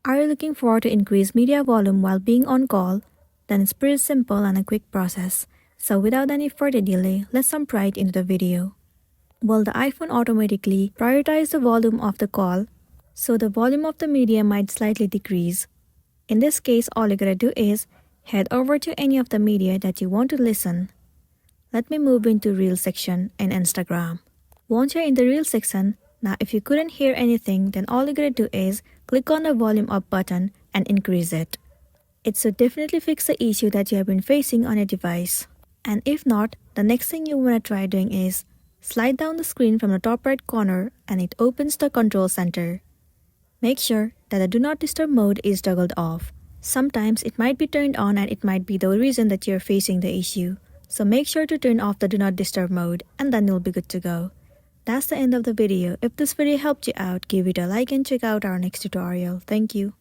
Are you looking forward to increase media volume while being on call? Then it's pretty simple and a quick process. So without any further delay, let's jump right into the video. Well, the iPhone automatically prioritizes the volume of the call, so the volume of the media might slightly decrease. In this case, all you gotta do is head over to any of the media that you want to listen. Let me move into Reels section and Instagram. Once you're in the Reels section, now if you couldn't hear anything, then all you gotta do is click on the volume up button and increase it. It should definitely fix the issue that you have been facing on your device. And if not, the next thing you wanna try doing is slide down the screen from the top right corner and it opens the control center. Make sure that the Do Not Disturb mode is toggled off. Sometimes it might be turned on and it might be the reason that you're facing the issue. So make sure to turn off the Do Not Disturb mode and then you'll be good to go. That's the end of the video. If this video helped you out, give it a like and check out our next tutorial. Thank you.